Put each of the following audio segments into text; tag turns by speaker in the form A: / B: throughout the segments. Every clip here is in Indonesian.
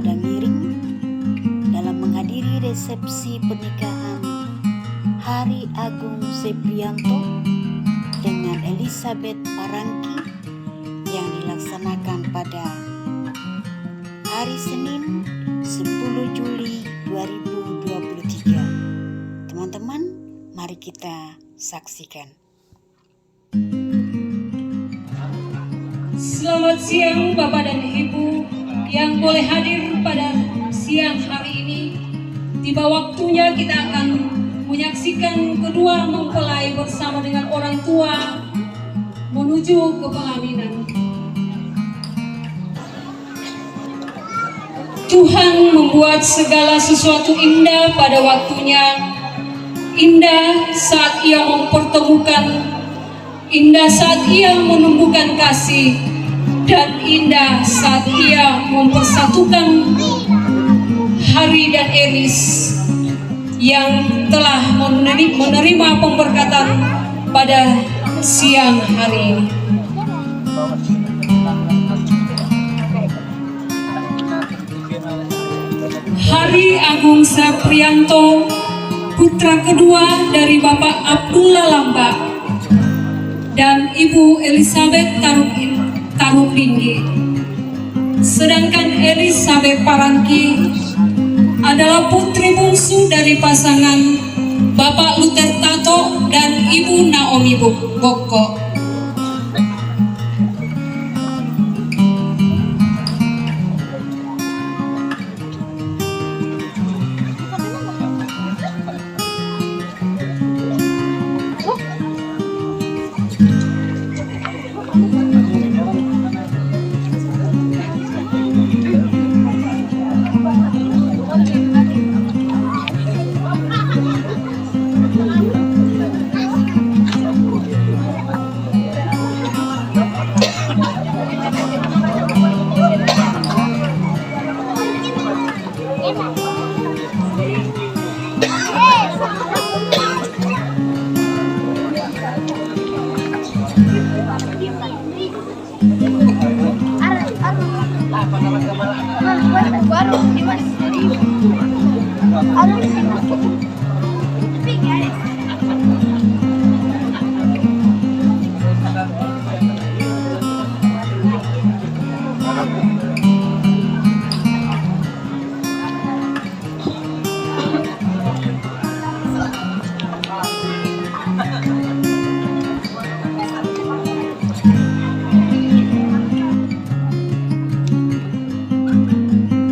A: Padang Iring dalam menghadiri resepsi pernikahan Hari Agung Seprianto dengan Elizabeth Parangki yang dilaksanakan pada hari Senin 10 Juli 2023. Teman-teman, mari kita saksikan.
B: Selamat siang Bapak dan Ibu yang boleh hadir pada siang hari ini. Tiba waktunya kita akan menyaksikan kedua mempelai bersama dengan orang tua menuju ke pelaminan. Tuhan membuat segala sesuatu indah pada waktunya. Indah saat Ia mempertemukan, indah saat Ia menumbuhkan kasih, dan indah saat Ia mempersatukan Hari dan Elis yang telah menerima pemberkatan pada siang hari ini. Hari Agung Seprianto, putra kedua dari Bapak Abdullah Lambak dan Ibu Elizabeth Tarupinggi. Sedangkan Elizabeth Parangki adalah putri bungsu dari pasangan Bapak Luther Tato dan Ibu Naomi Boko.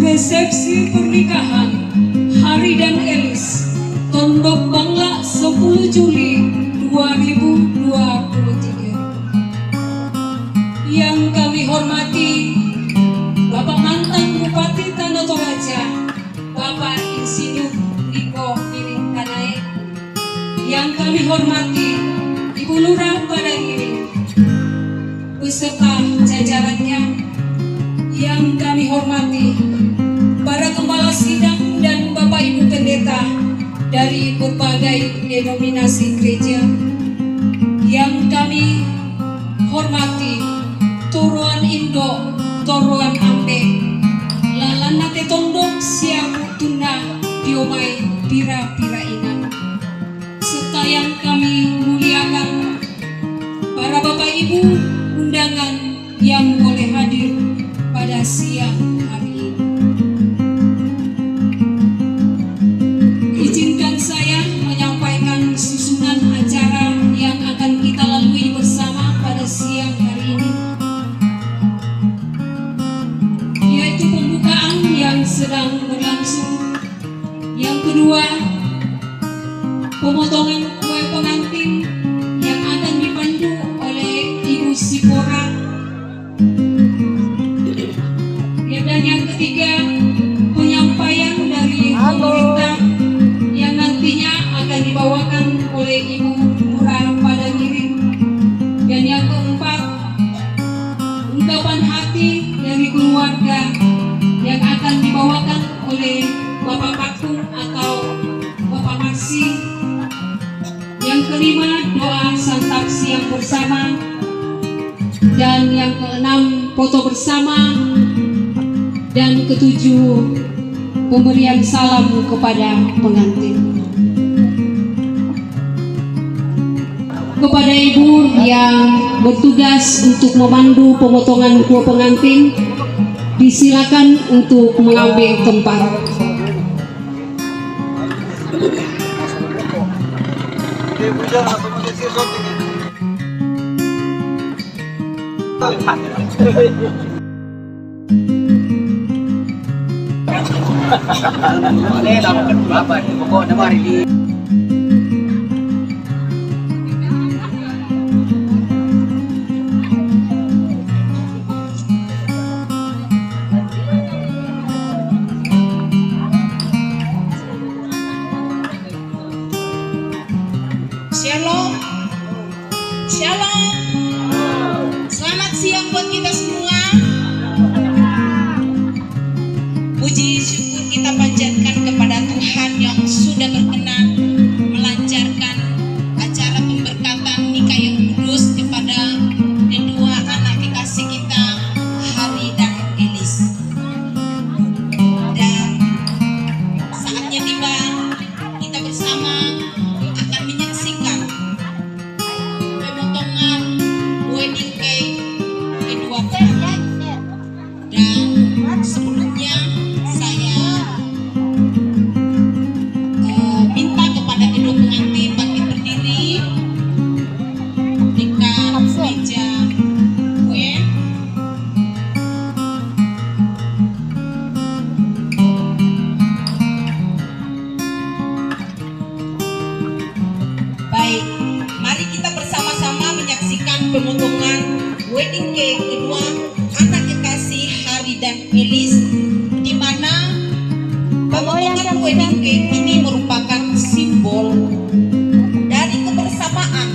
B: Resepsi pernikahan Hari dan Elis, Tondok Bangla 10 Juli 2023. Yang kami hormati Bapak mantan Bupati Tanah Toraja, Bapak Insinyur Riko Miring Kanae. Yang kami hormati Ibu Lurah Padang Iring beserta jajarannya. Yang kami hormati para kepala sidang dan Bapak Ibu pendeta dari berbagai denominasi gereja. Yang kami hormati Toruan Indo, Toruan Ambe, Lalanate Tondok Siapu Tuna Diomai Pira-Pira Inan. Serta yang kami muliakan para Bapak Ibu undangan yang boleh hadir pada siang hari ini. Izinkan saya menyampaikan susunan acara yang akan kita lalui bersama pada siang hari ini, yaitu pembukaan yang sedang berlangsung. Yang kedua, pemotongan kue pengantin yang akan dipandu oleh Ibu Sipora. Dan yang ketiga, penyampaian dari pemerintah yang nantinya akan dibawakan oleh Ibu Lurah Padang Iring. Dan yang keempat, ungkapan hati dari keluarga yang akan dibawakan oleh Bapak Pakung atau Bapak Maksi. Yang kelima, doa santap siang bersama. Dan yang keenam, foto bersama Dan ketujuh, pemberian salam kepada pengantin. Kepada ibu yang bertugas untuk memandu pemotongan kue pengantin, disilakan untuk mengambil tempat.
C: Shalom, shalom. Selamat siang buat kita semua. Puji syukur kita panjatkan kepada Tuhan yang sudah berkenan melancarkan acara pemberkatan nikah yang kudus kepada kedua anak kekasih kita, Hari dan Elis. Dan saatnya tiba, kita bersama akan menyaksikan pemotongan wedding cake kedua pengantin. Dan sebelumnya saya minta kepada kedua pengantin bangkit berdiri dekat meja kue. Baik, mari kita bersama-sama menyaksikan pemotongan wedding cake kedua anak kekasih Hari dan Elis, di mana pemotongan wedding cake ini merupakan simbol dari kebersamaan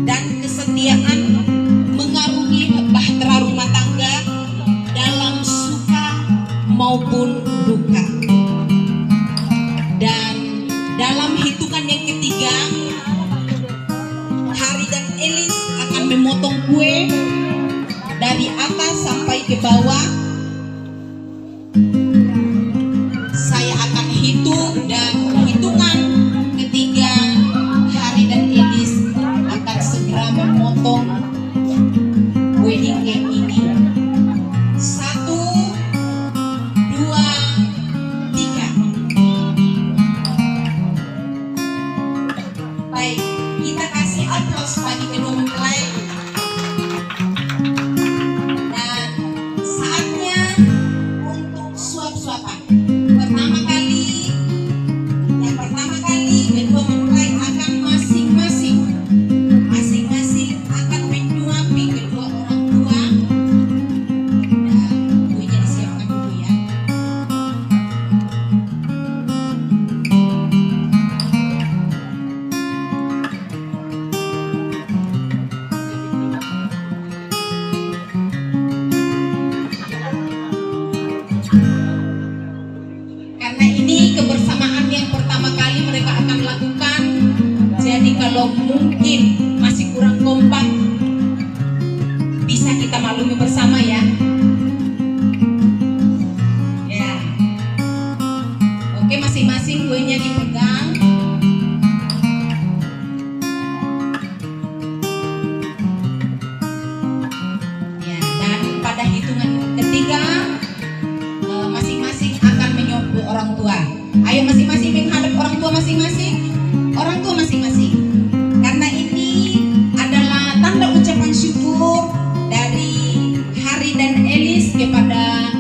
C: dan kesetiaan mengarungi bahtera rumah tangga dalam suka maupun duka. Dan dalam hitungan yang ketiga, Hari dan Elis akan memotong kue dari atas sampai ke bawah. Saya akan hitung, dan hitungan ketiga Hari dan Elis akan segera memotong wedding cake ini. 1, 2, 3. Baik, kita kasih aplaus bagi kedua mempelai. Dan saatnya untuk suap-suapan. Yang pertama kali kedua mempelai akan masing-masing akan menyuapi kedua orang tua. Dan kuenya disiapkan dulu ya. Karena ini kebersamaan yang pertama kali mereka akan lakukan. Jadi kalau mungkin masih kurang kompak, bisa kita maklumi bersama ya. Ya. Oke, masing-masing kuenya dipegang. Ya, dan pada hitungan ketiga masing-masing akan menyuapi orang tua. Ayo masing-masing menghadap orang tua masing-masing. Orang tua masing-masing. Karena ini adalah tanda ucapan syukur dari Hari dan Elis kepada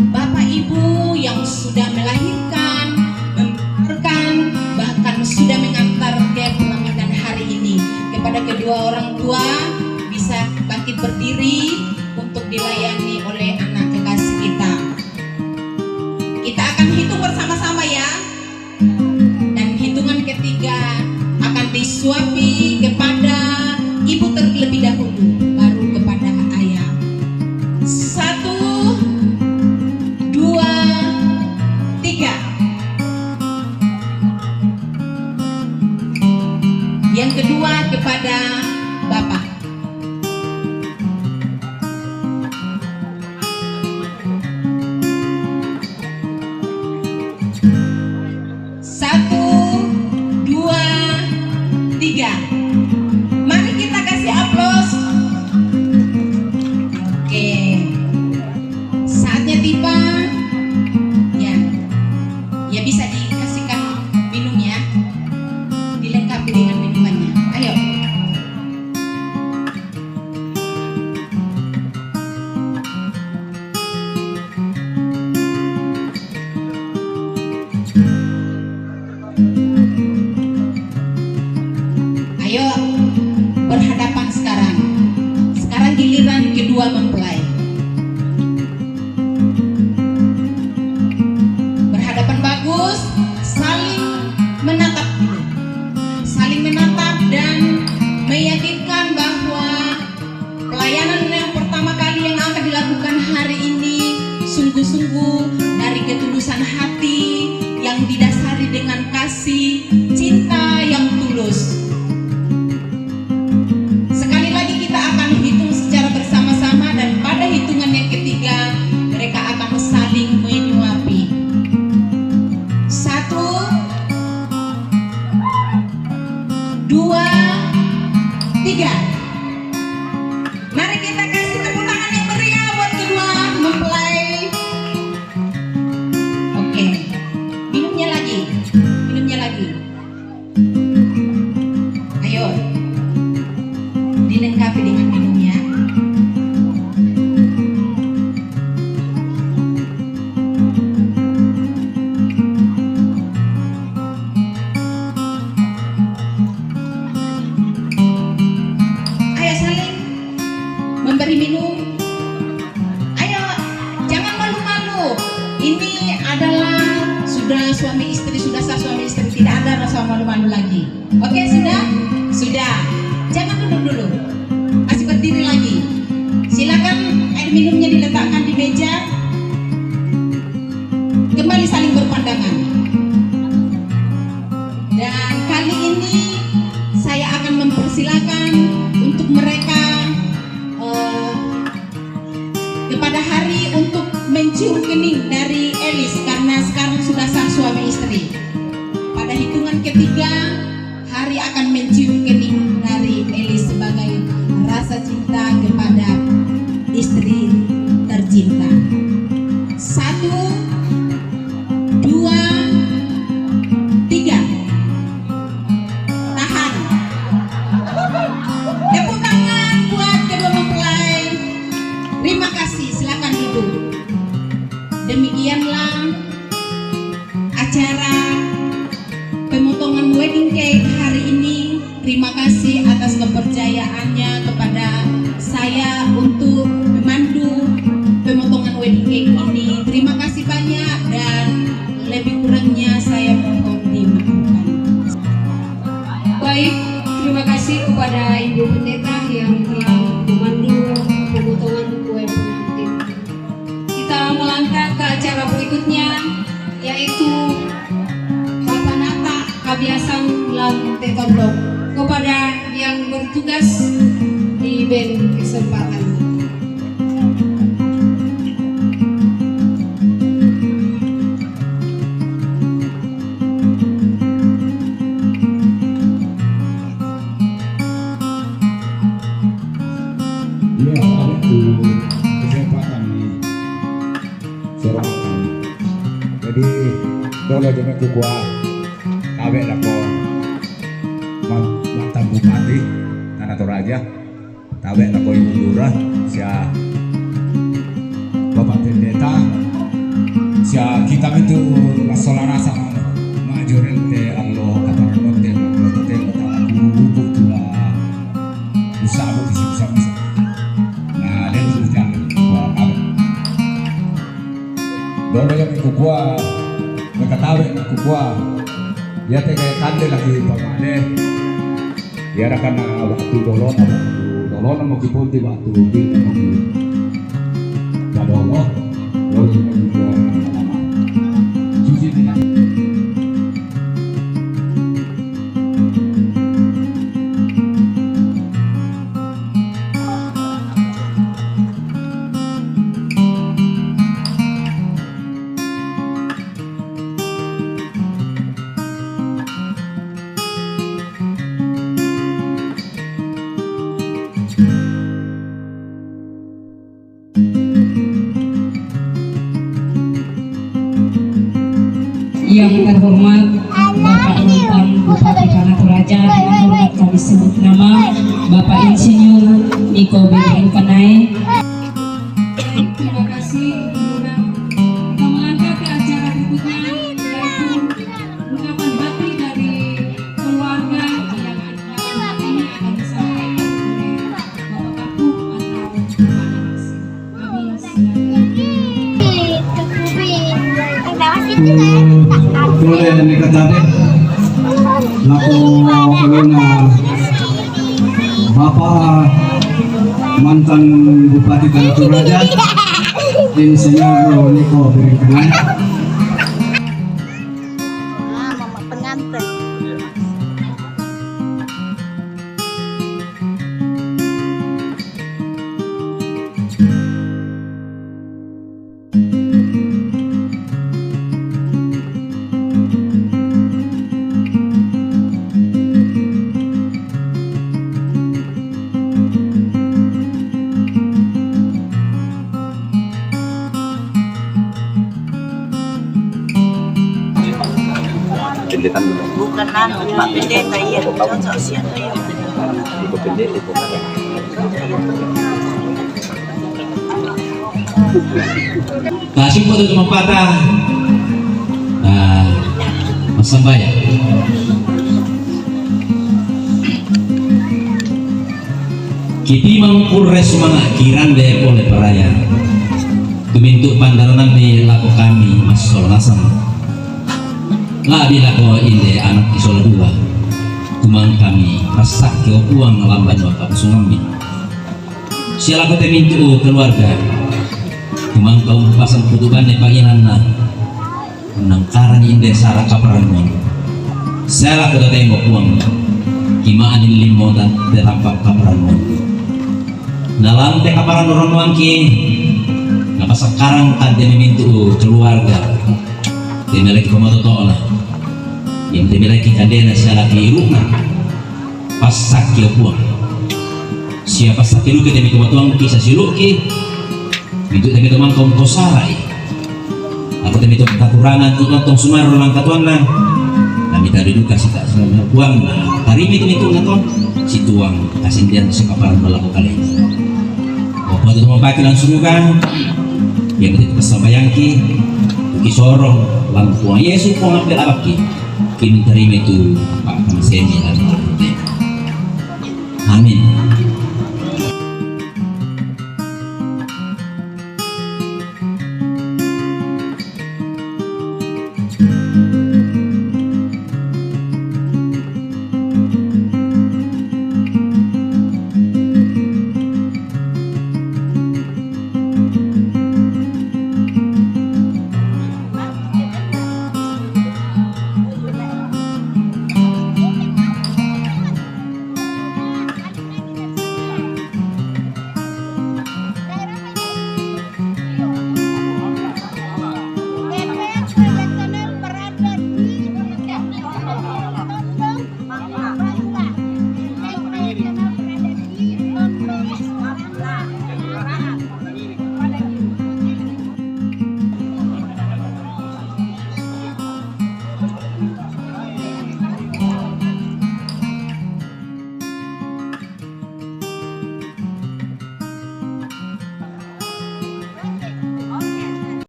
C: Bapak Ibu yang sudah melahirkan, membesarkan, bahkan sudah mengantar ke pelaminan hari ini. Kepada kedua orang tua bisa bangkit berdiri untuk dilayani oleh anak kekasih kita. Kita akan hitung bersama-sama ya. Dan hitungan ketiga akan disuapi kepada ibu terlebih dahulu, baru kepada ayah. 1, 2, 3. Yang kedua kepada Bapak. dilengkapi dengan minumannya. Ayo. Ayo berhadapan sekarang. Sekarang giliran kedua mempelai. Berhadapan bagus, saling menatap dulu. Saling menatap dan meyakinkan bahwa pelayanan yang pertama kali yang akan dilakukan hari ini sungguh-sungguh dari ketulusan hati yang didasari dengan kasih cinta yang tulus. Sekali lagi kita akan hitung secara bersama-sama dan pada hitungan yang ketiga mereka akan saling menyuapi. 1, 2, 3. Mari kita kasih tepuk tangan yang meriah buat kedua mempelai. Oke, minumnya lagi. Ayo, dilengkapi dengan minumnya. Ayo saling memberi minum. Ayo, jangan malu-malu. Ini adalah sudah suami istri, sudah sah suami istri, tidak ada rasa malu-malu lagi. Oke, sudah? Sudah. Jangan duduk dulu. Masih berdiri lagi. Silakan air minumnya diletakkan di meja. Kembali saling berpandangan. Dan kali ini saya akan mempersilakan untuk mereka kepada Hari untuk mencium kening dari Elis karena sekarang sudah sah suami istri. Pada hitungan ketiga Hari akan mencium kening dari Elis sebagai rasa cinta kepada istri tercinta. 1, 2, 3. Tahan. Tepuk tangan buat kedua mempelai. Terima kasih, silakan duduk. Demikianlah acara pemotongan wedding cake hari ini. Terima kasih atas kepercayaannya kepada saya untuk memandu pemotongan wedding cake ini. Terima kasih banyak dan lebih kurangnya saya mohon dimaafkan.
B: Baik, terima kasih kepada Ibu Pendeta yang telah memandu pemotongan kue pengantin. Kita melangkah ke acara berikutnya, yaitu Patanata Kabiasang Lam Tetondok. Kepada yang bertugas di band kesempatan.
D: Ya, ada kesempatan ini. Seorang jadi kalau jangan kuat, kawet lah kau mantan bupati Tanah Toraja, kawet lah kau ibu lurah, sia bapak pendeta, sia kita itu masalah rasa majorente Allah kata note note buku tulah usaha bisa. Nah, dia terus jalan buat kawet. Dulu yang kukua, mereka tahu yang kukua, dia kayak kande lagi pamane. Dia akan waktu dolon mau kipun di waktu di mau lama. Cuci dia.
B: Yang terhormat Bapak mantan Bupati Tanah Toraja Raja dengan hormat kami sebut nama Bapak Insinyur Niko Bedring Panai. Terima kasih. Kita melangkah ke acara berikutnya, yaitu ungkapan hati dari keluarga yang ini akan disampaikan oleh Bapak Kapuk atau kami
E: boleh dikatakan laku karena Bapak mantan Bupati Tanah Raja Insinyur Niko Bedring Panai.
A: Mama pengantin. Bukan Pak Pendeta, iya, cocok siapa ya?
F: Kasih foto cuma patah. Mas Sambaya. Kiti mangkures semangat kiran deh oleh peraya. Tumintuk pandaran di laku kami Mas Solasam. Lah bila ko inde anak isola dua. Tumang kami rasak ke uang lamban waktu tsunami. Siala ko temintu keluarga. Tumang kaum pasang kutuban ne panginan na. Nangkaran inde sara kaparanmon. Siala ko tembok uang. Kimaan limo dan terampak kaparanmon. Dalam te kaparan orang ki. Ngapa sekarang kante memintu keluarga. Temelaki pematoto lah. Yang temelaki kadena siala kiruna. Pasak kio puang. Siapa sakit lu ke demi kematuan kisah siluki. Itu demi teman kaum kosarai. Aku demi teman katurangan untuk nonton sumar orang katuan lah. Kami tadi duka sih tak selama puang lah. Hari ini itu nonton si tuang kasih dia sekaparan melakukan ini. Waktu itu mau pakai langsung kan. Yang itu pasal bayangki. Kisorong lampuang Yesus kau ngambil apa ki? Kini terima itu Pak Kamasemi dan Amin.